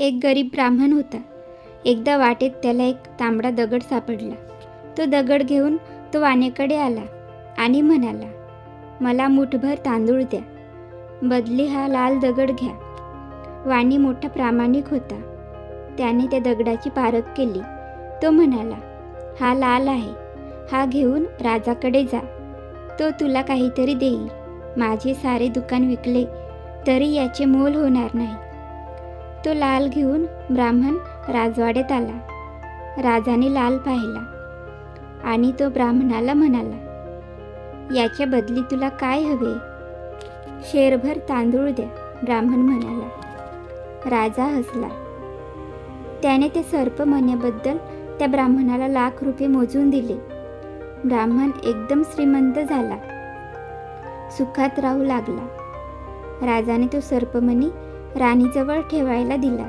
एक गरीब ब्राह्मण होता. एकदा वाटेत त्याला एक तांबडा दगड सापडला. तो दगड घेऊन तो वाणीकडे आला आणि म्हणाला, मला मुठभर तांदूळ द्या, बदली हा लाल दगड घ्या. वाणी मोठा प्रामाणिक होता. त्याने त्या दगडाची पारख केली. तो म्हणाला, हा लाल आहे, हा घेऊन राजाकडे जा, तो तुला काहीतरी देईल. माझे सारे दुकान विकले तरी याचे मोल होणार नाही. तो लाल घेऊन ब्राह्मण राजवाड्यात आला. राजाने लाल पाहिला आणि तो ब्राह्मणाला म्हणाला, याच्या बदली तुला काय हवे? शेरभर तांदूळ द्या, ब्राह्मण म्हणाला. राजा हसला. त्याने ते सर्पमण्याबद्दल त्या ब्राह्मणाला ₹1,00,000 मोजून दिले. ब्राह्मण एकदम श्रीमंत झाला, सुखात राहू लागला. राजाने तो सर्पमणी राणीजवळ ठेवायला दिला.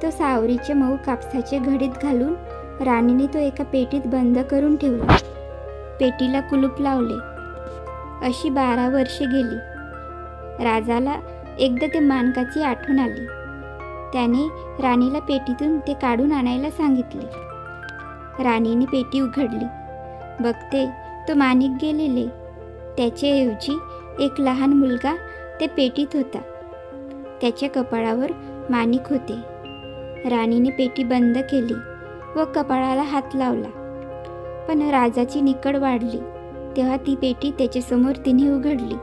तो सावरीचे मऊ कापसाचे घडीत घालून राणीने तो एका पेटीत बंद करून ठेवला. पेटीला कुलूप लावले. अशी 12 वर्षे गेली. राजाला एकदा ते माणकाची आठवण आली. त्याने राणीला पेटीतून ते काढून आणायला सांगितले. राणीने पेटी उघडली. बघते तो माणिक गेलेले. त्याच्याऐवजी एक लहान मुलगा ते पेटीत होता. त्याच्या कपाळावर माणिक होते. राणीने पेटी बंद केली व कपाळाला हात लावला. पण राजाची निकड वाढली तेव्हा ती पेटी त्याच्यासमोर तिने उघडली.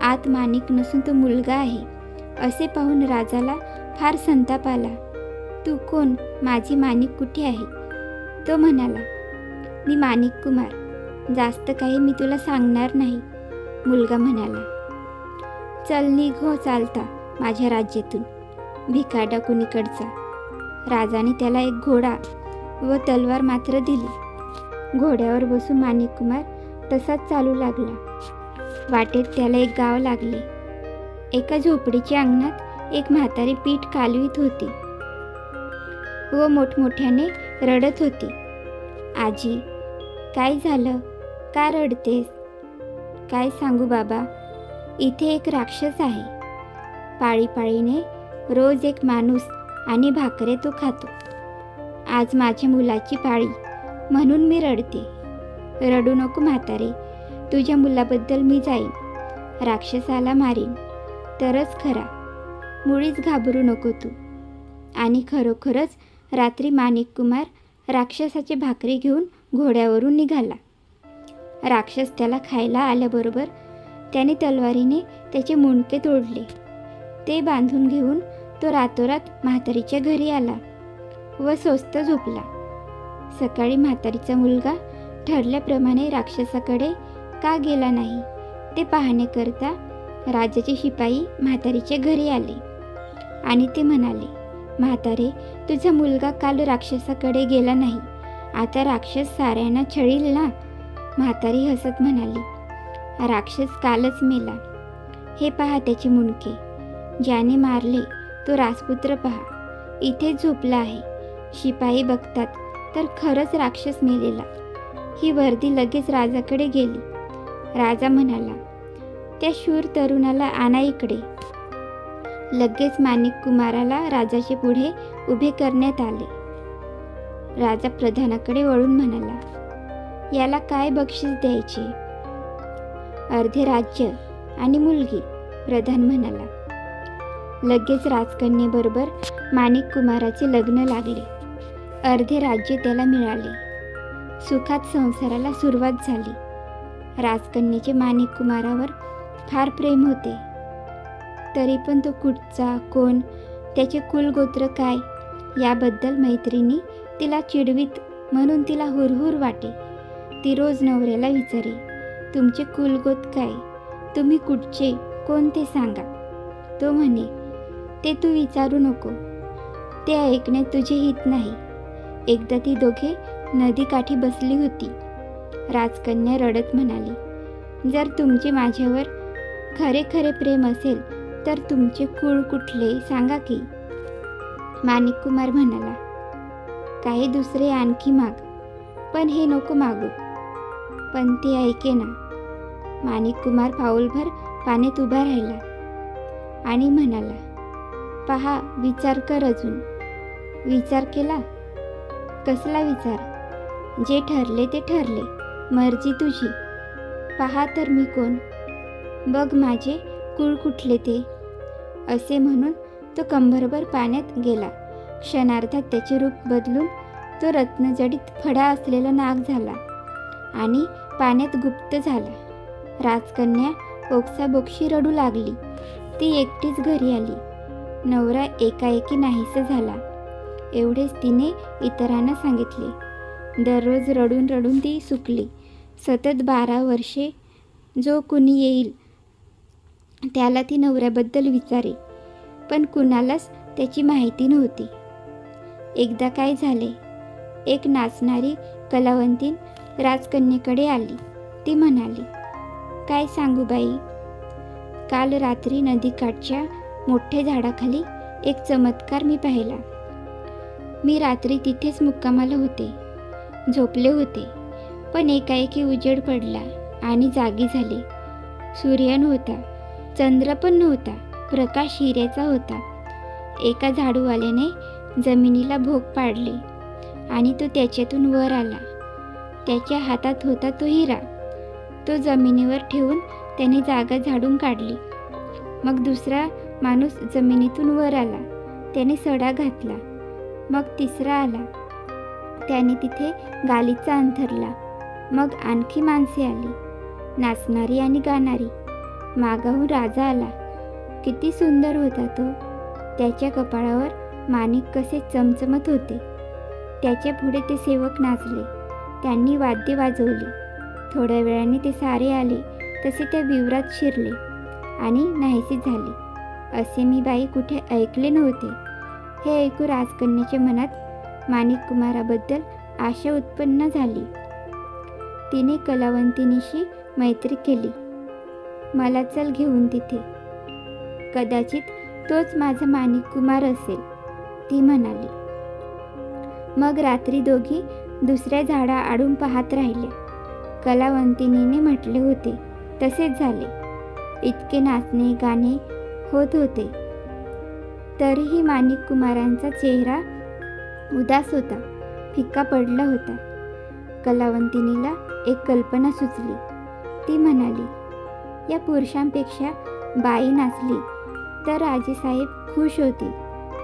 आत माणिक नसून तो मुलगा आहे असे पाहून राजाला फार संताप आला. तू कोण? माझी माणिक कुठे आहे? तो म्हणाला, मी माणिक कुमार, जास्त काही मी तुला सांगणार नाही. मुलगा म्हणाला, चल निघ हो चालता माझ्या राज्यातून, भिकाडा कुणीकडचा. राजाने त्याला एक घोडा व तलवार मात्र दिली. घोड्यावर बसून माणिक कुमार तसाच चालू लागला. वाटेत त्याला एक गाव लागले. एका झोपडीच्या अंगणात एक म्हातारी पीठ कालवीत होती व मोठमोठ्याने रडत होती. आजी, काय झालं? का रडतेस? काय सांगू बाबा, इथे एक राक्षस आहे. पाळीपाळीने रोज एक माणूस आणि भाकरे तो खातो. आज माझ्या मुलाची पाळी म्हणून मी रडते. रडू नको म्हातारे, तुझ्या मुलाबद्दल मी जाईन, राक्षसाला मारीन तरच खरा. मुळीच घाबरू नको तू. आणि खरोखरच रात्री माणिक कुमार राक्षसाची भाकरी घेऊन घोड्यावरून निघाला. राक्षस त्याला खायला आल्याबरोबर त्याने तलवारीने त्याचे मुंडके तोडले. ते बांधून घेऊन तो रातोरात म्हातारीच्या घरी आला व स्वस्त झोपला. सकाळी म्हातारीचा मुलगा ठरल्याप्रमाणे राक्षसाकडे का गेला नाही ते पाहण्याकरता राजाचे शिपाई म्हातारीच्या घरी आले आणि ते म्हणाले, म्हातारे, तुझा मुलगा काल राक्षसाकडे गेला नाही, आता राक्षस साऱ्यांना छळील ना? म्हातारी हसत म्हणाली, राक्षस कालच मेला. हे पहा त्याचे मुंडके, ज्याने मारले तो राजपुत्र पहा, इथेच झोपला आहे. शिपाई बघतात तर खरंच राक्षस मेलेला. ही वर्दी लगेच राजाकडे गेली. राजा म्हणाला, त्या शूर तरुणाला आणा इकडे. लगेच माणिक कुमाराला राजाचे पुढे उभे करण्यात आले. राजा प्रधानाकडे वळून म्हणाला, याला काय बक्षीस द्यायचे? अर्धे राज्य आणि मुलगी, प्रधान म्हणाला. लगेच राजकन्येबरोबर माणिक कुमाराचे लग्न लागले. अर्धे राज्य त्याला मिळाले. सुखात संसाराला सुरुवात झाली. राजकन्येचे माणिक कुमारावर फार प्रेम होते. तरी पण तो कुठचा, कोण, त्याचे कुलगोत्र काय याबद्दल मैत्रिणी तिला चिडवीत म्हणून तिला हुरहुर वाटे. ती रोज नवऱ्याला विचारे, तुमचे कुलगोत काय? तुम्ही कुठचे, कोण ते सांगा. तो म्हणे, ते तू विचारू नको, ते ऐकण्यात तुझे हित नाही. एकदा ती दोघे नदीकाठी बसली होती. राजकन्या रडत म्हणाली, जर तुमचे माझ्यावर खरे खरे प्रेम असेल तर तुमचे कुळ कुठले सांगा की. माणिक कुमार म्हणाला, काही दुसरे आणखी माग, पण हे नको मागू. पण ते ऐकेना. माणिक कुमार पाऊलभर पाण्यात उभा राहिला आणि म्हणाला, पहा, विचार कर अजून. विचार केला? कसला विचार? जे ठरले ते ठरले, मर्जी तुझी. पहा तर मी कोण, बघ माझे कुळ कुठले ते. असे म्हणून तो कंबरभर पाण्यात गेला. क्षणार्धात त्याचे रूप बदलून तो रत्नजडित फडा असलेला नाग झाला आणि पाण्यात गुप्त झाला. राजकन्या ओक्साबोक्शी रडू लागली. ती एकटीच घरी आली. नवरा एकाएकी नाहीसा झाला. एवढेच तिने इतरांना सांगितले. दररोज रडून रडून ती सुकली. सतत 12 वर्षे जो कुणी येईल त्याला ती नवऱ्याबद्दल विचारे, पण कुणालाच त्याची माहिती नव्हती. एकदा काय झाले, एक नाचणारी कलावंतीन राजकन्येकडे आली. ती म्हणाली, काय सांगू बाई, काल रात्री नदीकाठच्या मोठ्या झाडाखाली एक चमत्कार मी पाहिला. मी रात्री तिथेच मुक्कामाला होते, झोपले होते, पण एकाएकी उजेड पडला आणि जागी झाले. सूर्य नव्हता, चंद्र पण नव्हता, प्रकाश हिऱ्याचा होता. एका झाडूवाल्याने जमिनीला भोग पाडले आणि तो त्याच्यातून वर आला. त्याच्या हातात होता तो हिरा. तो जमिनीवर ठेवून त्याने जागा झाडून काढली. मग दुसरा माणूस जमिनीतून वर आला. त्याने सडा घातला. मग तिसरा आला. त्याने तिथे गालीचा अंथरला. मग आणखी माणसे आली, नाचणारी आणि गाणारी. मागाहून राजा आला. किती सुंदर होता तो. त्याच्या कपाळावर माणिक कसे चमचमत होते. त्याच्या पुढे ते सेवक नाचले. त्यांनी वाद्य वाजवली. थोड्या वेळाने ते सारे आले तसे त्या विवरात शिरले आणि नाहीसे झाले. असे मी बाई कुठे ऐकले नव्हते. हे ऐकू राजकन्येच्या मनात माणिक कुमाराबद्दल आशा उत्पन्न झाली. तिने कलावंतिनीशी मैत्री केली. मला चल घेऊन तिथे, कदाचित तोच माझा माणिक कुमार असेल, ती म्हणाली. मग रात्री दोघी दुसऱ्या झाडा आडून पाहत राहिल्या. कलावंतिनीने म्हटले होते तसेच झाले. इतके नाचणे गाणे होत होते, तरीही माणिक कुमारांचा चेहरा उदास होता, फिक्का पडला होता. कलावंतिनीला एक कल्पना सुचली. ती म्हणाली, या पुरुषांपेक्षा बाई नाचली तर राजेसाहेब खुश होतील.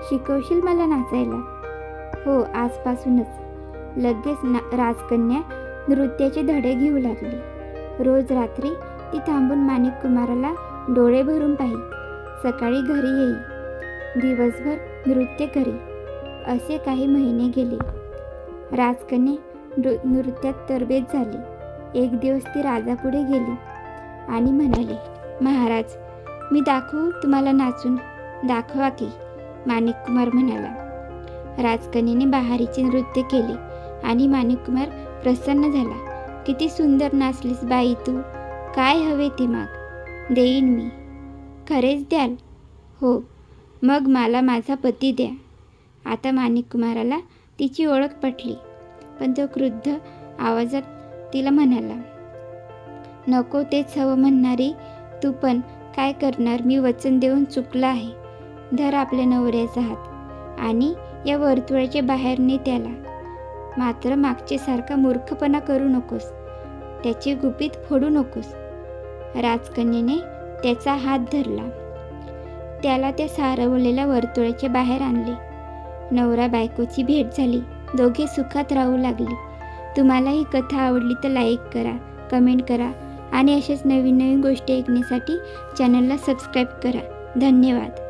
शिकवशील मला नाचायला? हो, आजपासूनच. लगेच राजकन्या नृत्याचे धडे घेऊ लागली. रोज रात्री ती थांबून माणिक कुमाराला डोळे भरून पाही. सकाळी घरी येई, दिवसभर नृत्य करी. असे काही महिने गेले. राजकन्या नृत्यात तरबेज झाली. एक दिवस ती राजापुढे गेली आणि म्हणाली, महाराज, मी दाखवू तुम्हाला नाचून? दाखवा की, माणिक कुमार म्हणाला. राजकन्येने बहारीचे नृत्य केले आणि माणिक कुमार प्रसन्न झाला. किती सुंदर नाचलीस बाई तू. काय हवे ते माग, देईन मी. खरेच द्याल? हो. मग मला माझा पती द्या. आता माणिक कुमाराला तिची ओळख पटली, पण तो क्रुद्ध आवाजात तिला म्हणाला, नको तेच हवं म्हणणारी तू पण काय करणार? मी वचन देऊन चुकला आहे. धर आपल्या नवऱ्याचा हात आणि या वर्तुळाच्या बाहेर ने त्याला. मात्र मागचे सारखा मूर्खपणा करू नकोस. त्याचे गुपित फोडू नकोस. राजकन्येने त्याचा हात धरला. त्याला त्या सारवलेल्या वर्तुळाच्या बाहेर आणले. नवरा बायकोची भेट झाली. दोघे सुखात राहू लागले. तुम्हाला ही कथा आवडली तर लाईक करा, कमेंट करा आणि अशाच नवीन नवीन गोष्टी ऐकण्यासाठी चॅनलला सबस्क्राईब करा. धन्यवाद.